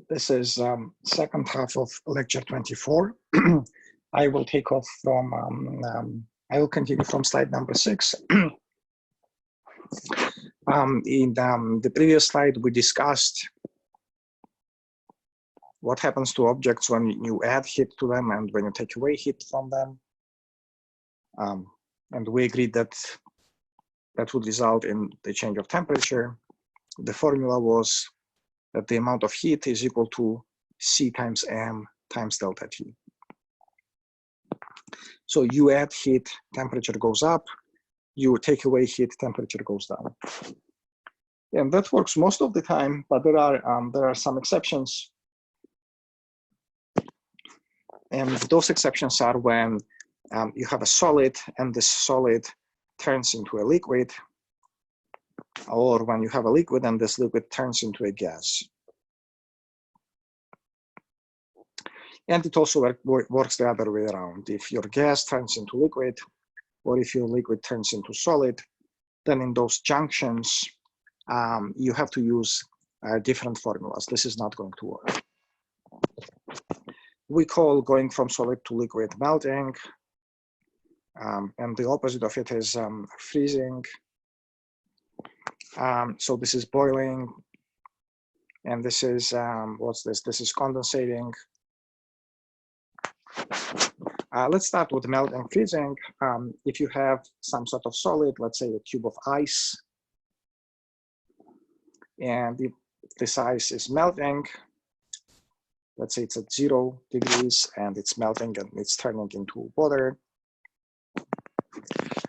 This is second half of lecture 24. I will take off from, I will continue from slide number 6. In the previous slide, we discussed what happens to objects when you add heat to them and when you take away heat from them. And we agreed that that would result in the change of temperature. The formula was that the amount of heat is equal to C times M times delta T. So you add heat, temperature goes up. You take away heat, temperature goes down. And that works most of the time, but there are some exceptions. And those exceptions are when you have a solid and this solid turns into a liquid, or when you have a liquid and this liquid turns into a gas. And it also works the other way around. If your gas turns into liquid, or if your liquid turns into solid, then in those junctions, you have to use different formulas. This is not going to work. We call going from solid to liquid melting, and the opposite of it is freezing. So this is boiling, and this is, what's this? This is condensating. Let's start with melting, freezing. If you have some sort of solid, let's say a cube of ice, and if this ice is melting, let's say it's at 0 degrees and it's melting and it's turning into water,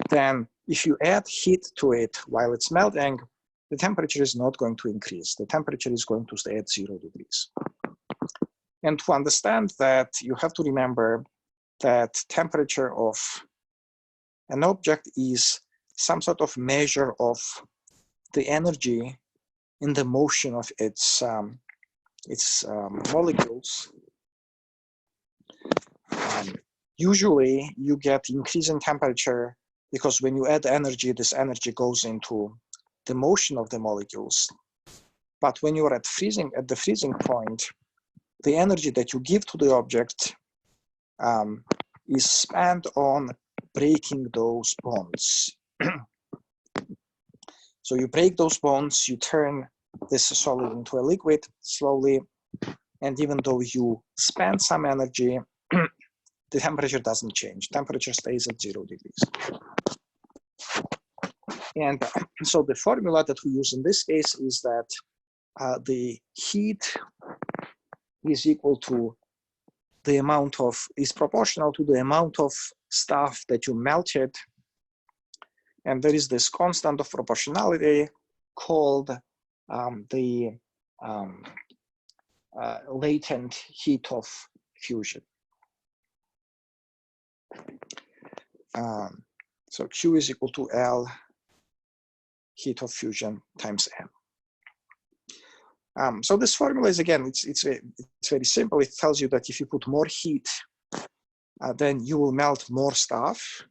then if you add heat to it while it's melting, the temperature is not going to increase. The temperature is going to stay at 0 degrees. And to understand that, you have to remember that temperature of an object is some sort of measure of the energy in the motion of its molecules. Usually you get increase in temperature because when you add energy, this energy goes into the motion of the molecules. But when you are at the freezing point, the energy that you give to the object is spent on breaking those bonds. So you break those bonds, you turn this solid into a liquid slowly, and even though you spend some energy, the temperature doesn't change. Temperature stays at 0 degrees. And so the formula that we use in this case is that the heat is equal to the amount of, is proportional to the amount of stuff that you melted. And there is this constant of proportionality called the latent heat of fusion. So Q is equal to L heat of fusion times M. So this formula is, again, it's very simple. It tells you that if you put more heat, then you will melt more stuff.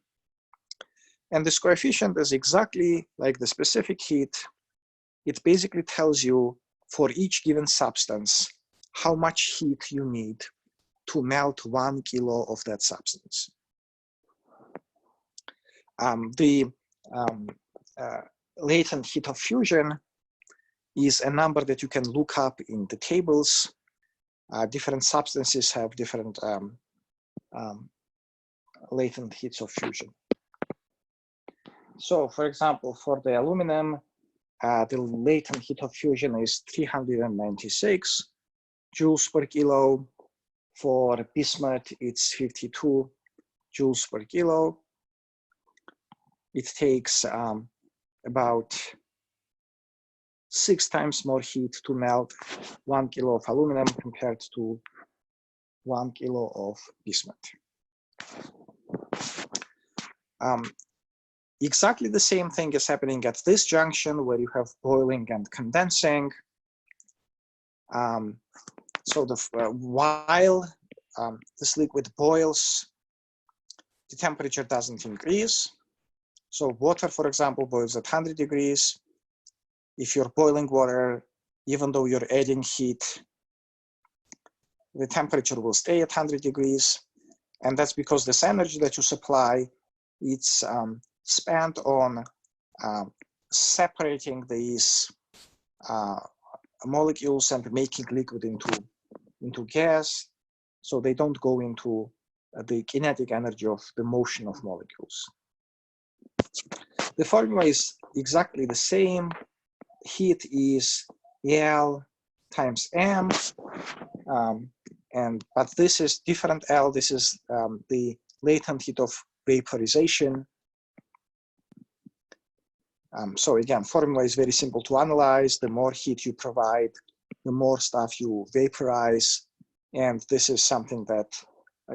And this coefficient is exactly like the specific heat. It basically tells you for each given substance how much heat you need to melt 1 kilo of that substance. The latent heat of fusion is a number that you can look up in the tables. Different substances have different latent heats of fusion. So, for example, for the aluminum, the latent heat of fusion is 396 joules per kilo. For bismuth, it's 52 joules per kilo. It takes about 6 times more heat to melt 1 kilo of aluminum compared to 1 kilo of bismuth. Exactly the same thing is happening at this junction where you have boiling and condensing. So while this liquid boils, the temperature doesn't increase. So water, for example, boils at 100 degrees. If you're boiling water, even though you're adding heat, the temperature will stay at 100 degrees. And that's because this energy that you supply, it's spent on separating these molecules and making liquid into gas, so they don't go into the kinetic energy of the motion of molecules. The formula is exactly the same. Heat is L times M, but this is different L. This is the latent heat of vaporization. So again, formula is very simple to analyze. The more heat you provide, the more stuff you vaporize. And this is something that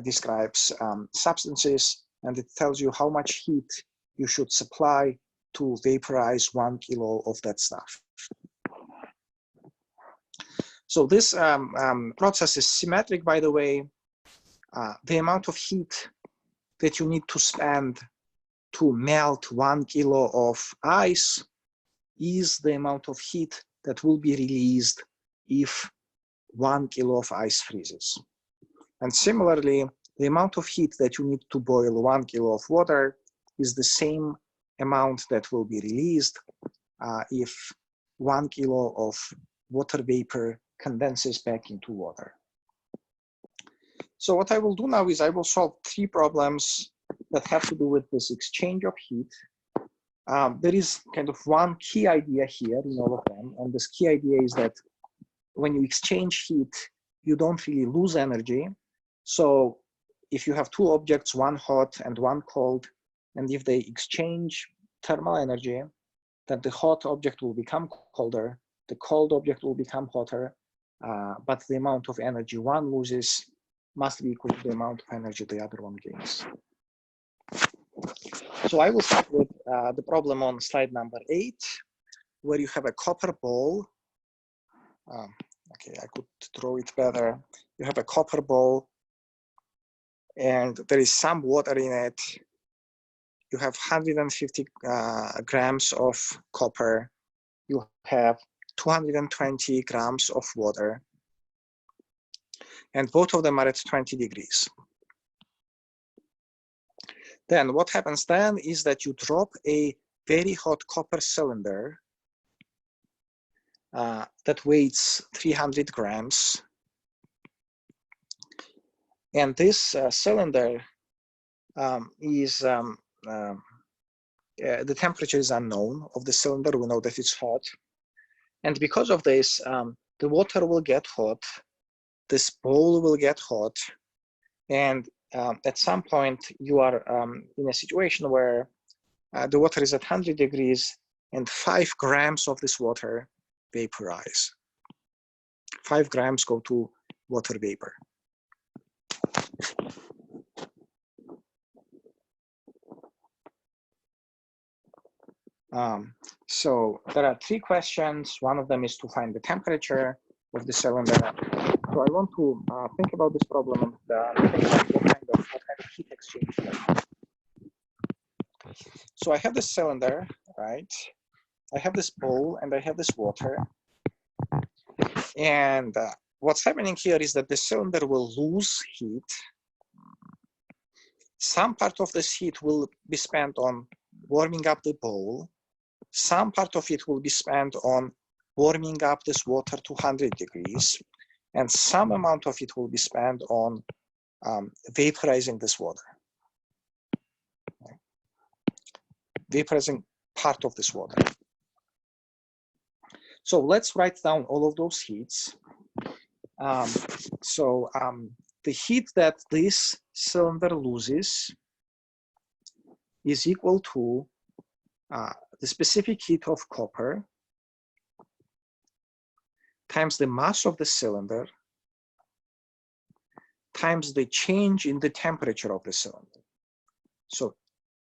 describes substances, and it tells you how much heat you should supply to vaporize 1 kilo of that stuff. So this process is symmetric, by the way. The amount of heat that you need to spend to melt 1 kilo of ice is the amount of heat that will be released if 1 kilo of ice freezes. And similarly, the amount of heat that you need to boil 1 kilo of water is the same amount that will be released if 1 kilo of water vapor condenses back into water. So what I will do now is I will solve 3 problems that have to do with this exchange of heat. There is kind of one key idea here in all of them, and this key idea is that when you exchange heat, you don't really lose energy. So if you have 2 objects, one hot and one cold, and if they exchange thermal energy, then the hot object will become colder, the cold object will become hotter, but the amount of energy one loses must be equal to the amount of energy the other one gains. So I will start with the problem on slide number 8, where you have a copper bowl. Okay, I could draw it better. You have a copper bowl, and there is some water in it. You have 150 grams of copper. You have 220 grams of water, and both of them are at 20 degrees. Then what happens then is that you drop a very hot copper cylinder that weighs 300 grams. And this cylinder is, the temperature is unknown of the cylinder. We know that it's hot. And because of this, the water will get hot, this bowl will get hot, and at some point you are in a situation where the water is at 100 degrees and 5 grams of this water vaporize. 5 grams go to water vapor. So there are 3 questions. One of them is to find the temperature of the cylinder. So I want to think about this problem and think about what kind of heat exchange here. So I have this cylinder, right? I have this bowl and I have this water. And what's happening here is that the cylinder will lose heat. Some part of this heat will be spent on warming up the bowl. Some part of it will be spent on warming up this water to 100 degrees. And some amount of it will be spent on vaporizing this water. Okay. Vaporizing part of this water. So let's write down all of those heats. The heat that this cylinder loses is equal to the specific heat of copper times the mass of the cylinder times the change in the temperature of the cylinder. So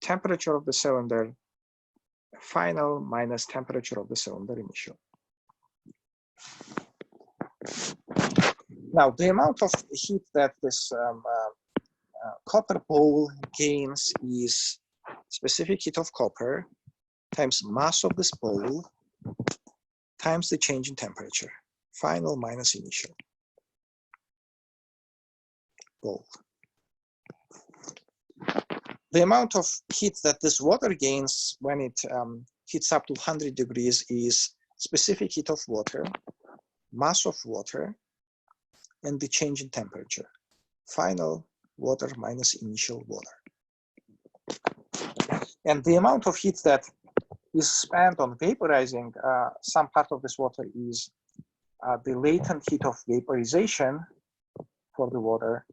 temperature of the cylinder final minus temperature of the cylinder initial. Now, the amount of heat that this copper bowl gains is specific heat of copper times mass of this bowl times the change in temperature, final minus initial. bowl. The amount of heat that this water gains when it heats up to 100 degrees is specific heat of water, mass of water, and the change in temperature. Final water minus initial water. And the amount of heat that is spent on vaporizing some part of this water is the latent heat of vaporization for the water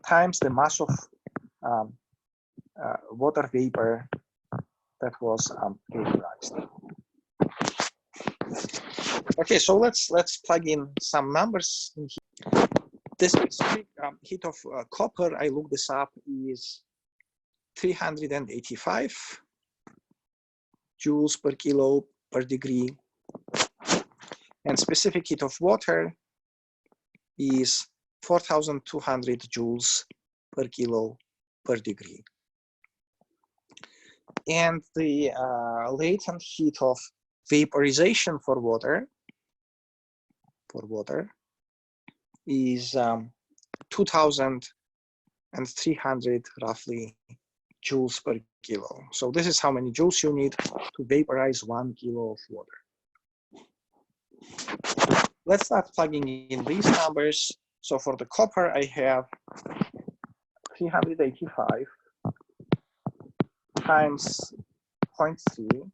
times the mass of water vapor that was vaporized. Okay, so let's plug in some numbers in here. The specific heat of copper, I looked this up, is 385 joules per kilo per degree, and specific heat of water is 4,200 joules per kilo per degree. And the latent heat of vaporization for water is 2,300 roughly joules per kilo. So this is how many joules you need to vaporize 1 kilo of water. Let's start plugging in these numbers. So for the copper, I have 385 times 0.3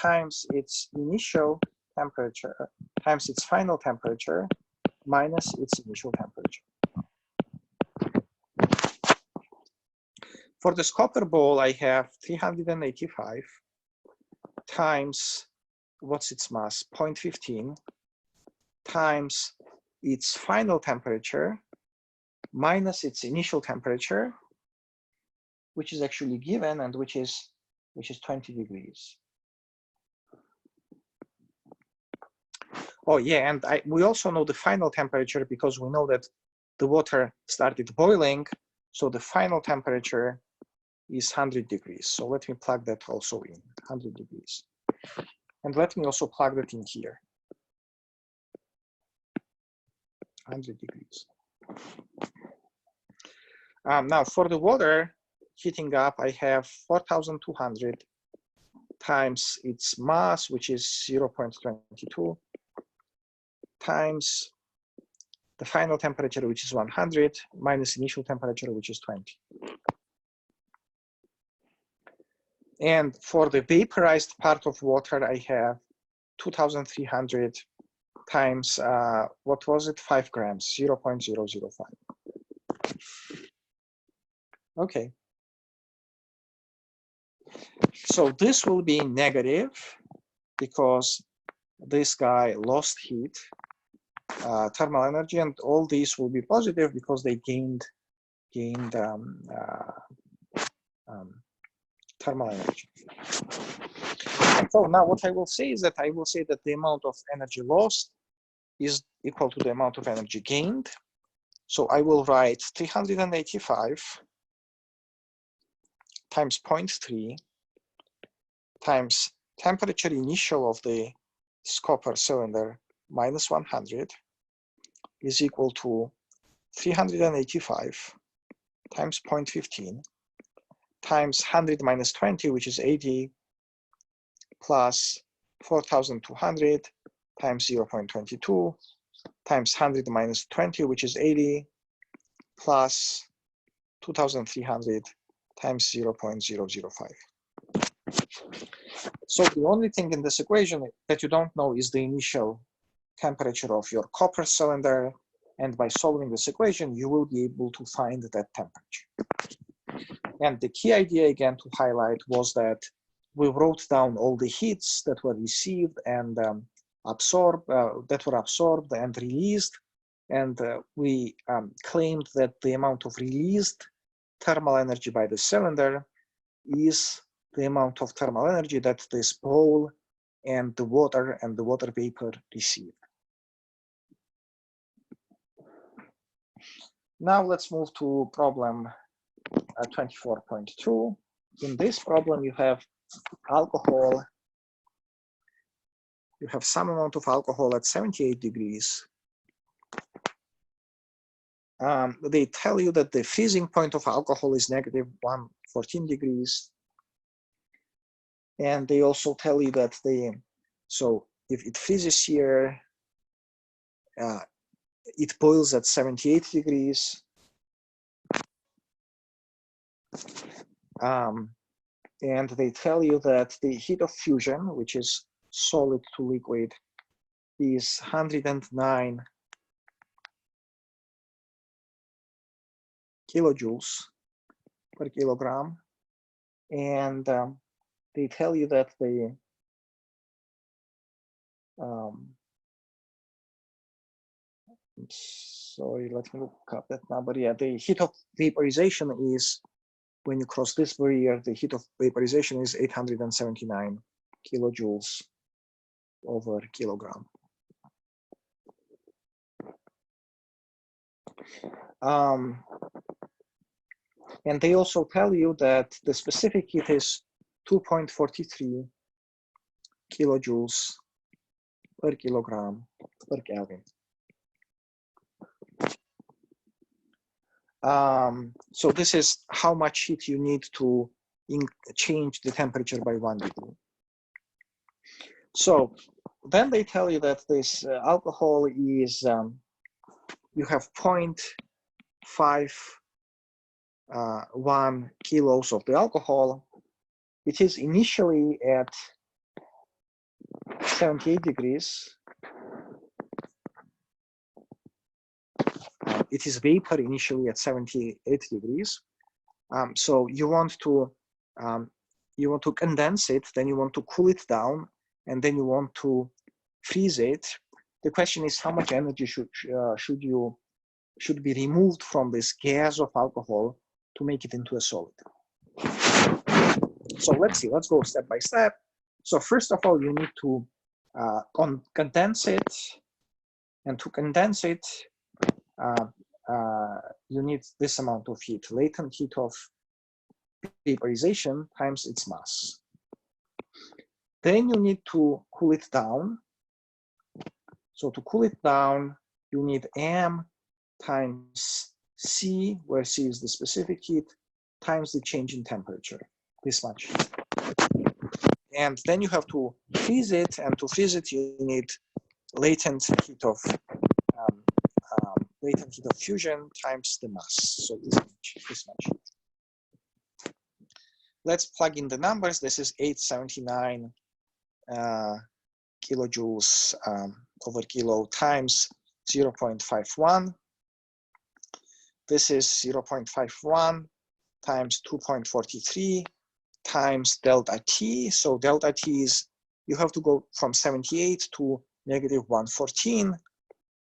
times its initial temperature times its final temperature minus its initial temperature. For this copper bowl, I have 385 times, what's its mass? 0.15 times its final temperature minus its initial temperature, which is actually given and which is 20 degrees. Oh yeah, and we also know the final temperature because we know that the water started boiling, so the final temperature is 100 degrees. So let me plug that also in, 100 degrees. And let me also plug that in here, 100 degrees. Now for the water heating up, I have 4,200 times its mass, which is 0.22, times the final temperature, which is 100, minus initial temperature, which is 20. And for the vaporized part of water, I have 2,300 times, what was it, 5 grams, 0.005. Okay. So this will be negative because this guy lost heat, thermal energy, and all these will be positive because they gained thermal energy. So now what I will say is that I will say that the amount of energy lost is equal to the amount of energy gained. So I will write 385 times 0.3 times temperature initial of the copper cylinder minus 100 is equal to 385 times 0.15 times 100 minus 20, which is 80, plus 4,200 times 0.22 times 100 minus 20, which is 80, plus 2,300 times 0.005. So the only thing in this equation that you don't know is the initial temperature of your copper cylinder, and by solving this equation, you will be able to find that temperature. And the key idea again to highlight was that we wrote down all the heats that were received and absorbed and released, and we claimed that the amount of released thermal energy by the cylinder is the amount of thermal energy that this bowl and the water vapor received. Now let's move to problem 24.2. In this problem, you have alcohol. You have some amount of alcohol at 78 degrees. they tell you that the freezing point of alcohol is negative 114 degrees. And they also tell you that so if it freezes here, it boils at 78 degrees. And they tell you that the heat of fusion, which is solid to liquid, is 109 kilojoules per kilogram. And they tell you that sorry, let me look up that number. Yeah, the heat of vaporization is, when you cross this barrier, the heat of vaporization is 879 kilojoules over kilogram. And they also tell you that the specific heat is 2.43 kilojoules per kilogram per Kelvin. So this is how much heat you need to change the temperature by 1 degree. So then they tell you that this alcohol is, you have 0.51 kilos of the alcohol. It is initially at 78 degrees. It is vapor initially at 78 degrees. So you want to condense it, then you want to cool it down, and then you want to freeze it. The question is, how much energy should be removed from this gas of alcohol to make it into a solid? So let's see. Let's go step by step. So first of all, you need to condense it, and to condense it, you need this amount of heat, latent heat of vaporization times its mass. Then you need to cool it down. So to cool it down, you need M times C, where C is the specific heat, times the change in temperature, this much. And then you have to freeze it, and to freeze it, you need latent heat of fusion times the mass, so this much. Let's plug in the numbers. This is 879 kilojoules over kilo times 0.51. This is 0.51 times 2.43 times delta T. So delta T is, you have to go from 78 to negative 114.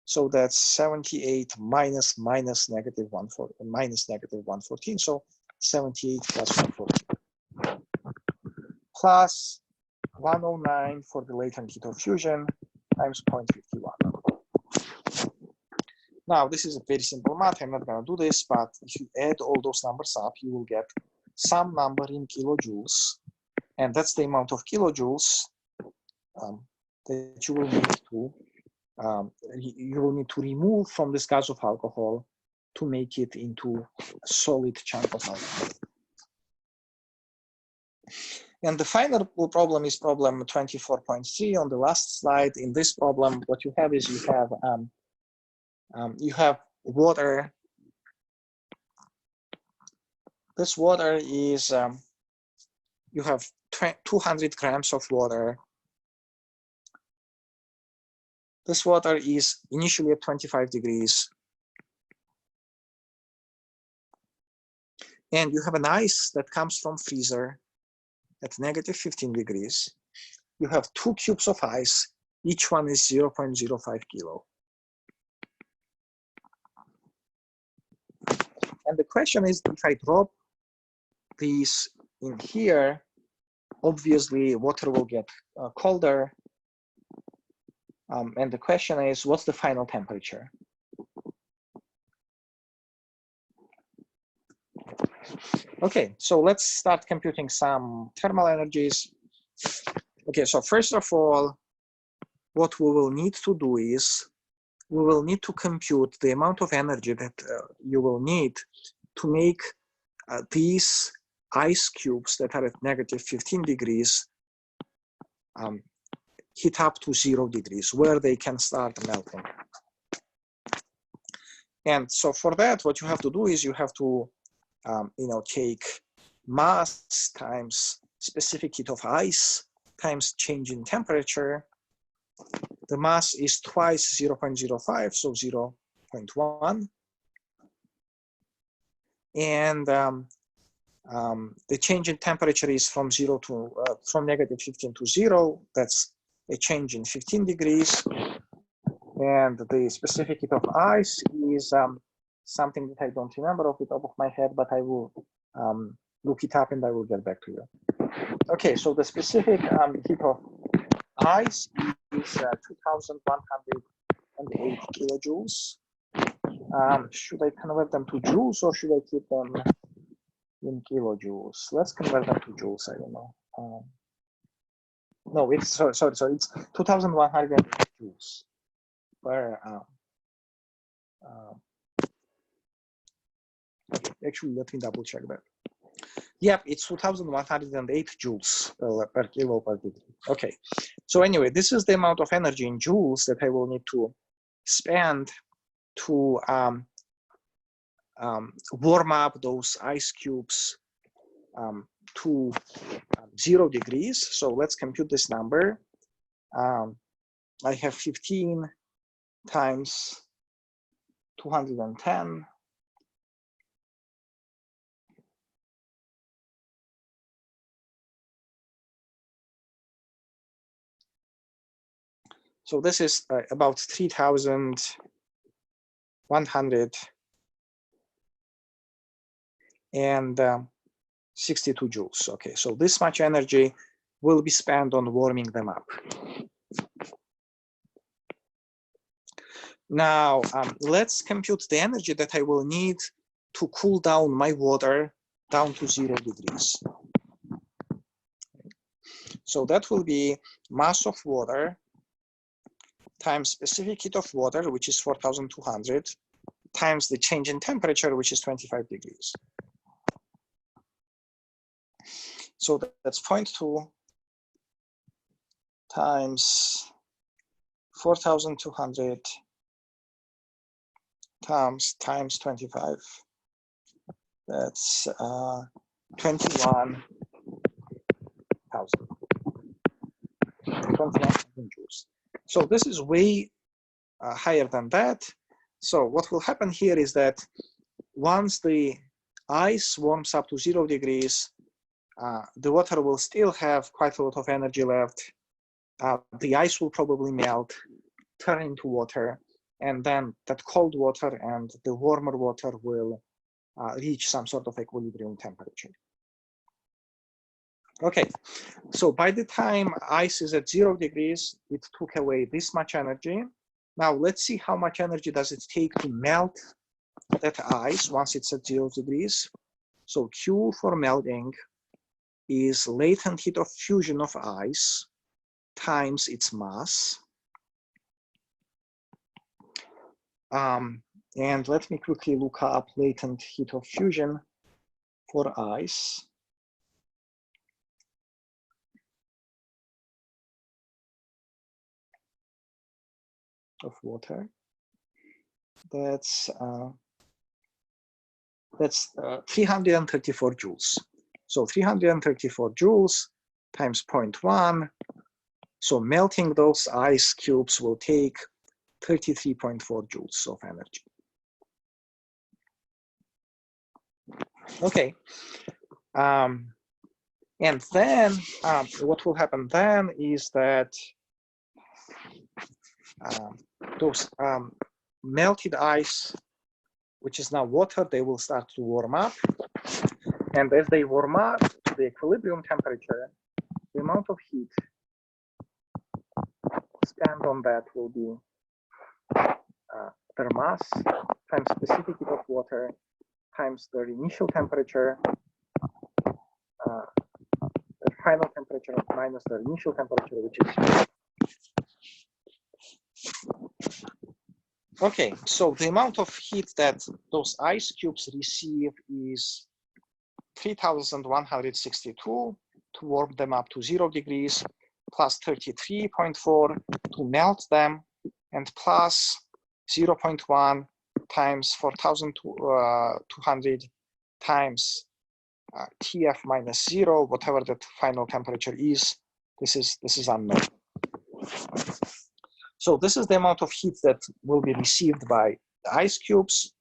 So that's 78 minus negative 114. So 78 plus 114. Plus 109 for the latent heat of fusion times 0.51. Now, this is a very simple math. I'm not going to do this, but if you add all those numbers up, you will get some number in kilojoules. And that's the amount of kilojoules that you will need to remove from this gas of alcohol to make it into a solid chunk of alcohol. And the final problem is problem 24.3 on the last slide. In this problem, what you have is you have water. This water is, you have 200 grams of water. This water is initially at 25 degrees. And you have an ice that comes from freezer at negative 15 degrees. You have 2 cubes of ice. Each one is 0.05 kilo. And the question is, if I drop these in here, obviously water will get colder. And the question is, what's the final temperature? Okay, so let's start computing some thermal energies. Okay, so first of all, what we will need to do is we will need to compute the amount of energy that you will need to make these ice cubes that are at negative 15 degrees heat up to 0 degrees, where they can start melting. And so for that, what you have to do is you have to, take mass times specific heat of ice times change in temperature. The mass is twice 0.05, so 0.1. And the change in temperature is from from negative 15 to 0. That's a change in 15 degrees. And the specific heat of ice is something that I don't remember off the top of my head, but I will look it up and I will get back to you. Okay, so the specific heat of ice is 2,108 kilojoules. Should I convert them to joules or should I keep them in kilojoules? Let's convert them to joules. I don't know. No, it's sorry. It's 2,108 joules. Where okay, actually, let me double check that. Yep, it's 2,108 joules per kilo per degree. Okay, so anyway, this is the amount of energy in joules that I will need to spend to warm up those ice cubes to 0 degrees. So let's compute this number. I have 15 times 210. So this is about 3,162 joules. Okay, so this much energy will be spent on warming them up. Now, let's compute the energy that I will need to cool down my water down to 0 degrees. So that will be mass of water times specific heat of water, which is 4,200, times the change in temperature, which is 25 degrees. So that's 0.2 times 4,200 times 25. That's 21,000 joules. So this is way higher than that. So what will happen here is that once the ice warms up to 0 degrees, the water will still have quite a lot of energy left. The ice will probably melt, turn into water, and then that cold water and the warmer water will reach some sort of equilibrium temperature. Okay, so by the time ice is at 0 degrees, it took away this much energy. Now let's see how much energy does it take to melt that ice once it's at 0 degrees. So Q for melting is latent heat of fusion of ice times its mass. And let me quickly look up latent heat of fusion for ice. Of water. That's 334 joules. So 334 joules times 0.1. So melting those ice cubes will take 33.4 joules of energy. Okay. And then what will happen then is that those melted ice, which is now water, they will start to warm up. And as they warm up to the equilibrium temperature, the amount of heat spent on that will be their mass times specific heat of water times their initial temperature, the final temperature minus their initial temperature, which is Okay, so the amount of heat that those ice cubes receive is 3,162 to warm them up to 0 degrees, plus 33.4 to melt them, and plus 0.1 times 4,200 times TF minus 0, whatever that final temperature is. This is unknown. So this is the amount of heat that will be received by the ice cubes.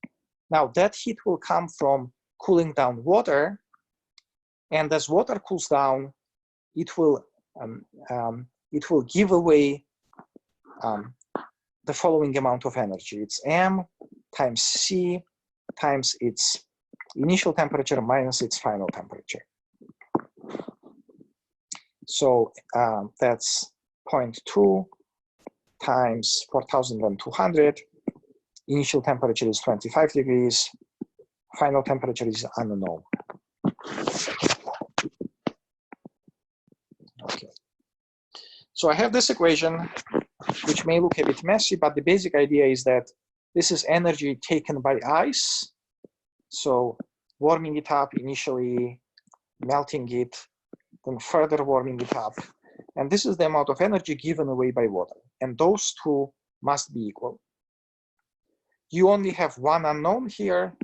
Now that heat will come from cooling down water, and as water cools down, it will give away the following amount of energy. It's m times c times its initial temperature minus its final temperature. So that's 0.2 times 4,200. Initial temperature is 25 degrees. Final temperature is unknown. Okay. So I have this equation, which may look a bit messy, but the basic idea is that this is energy taken by ice. So warming it up initially, melting it, then further warming it up. And this is the amount of energy given away by water. And those two must be equal. You only have one unknown here,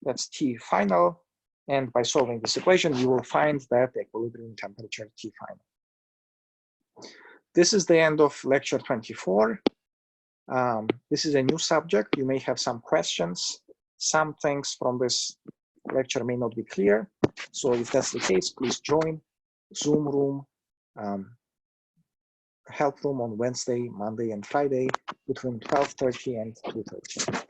that's T final. And by solving this equation, you will find that equilibrium temperature T final. This is the end of lecture 24. This is a new subject. You may have some questions. Some things from this lecture may not be clear. So if that's the case, please join Zoom room, help room on Wednesday, Monday, and Friday between 12:30 and 2:30.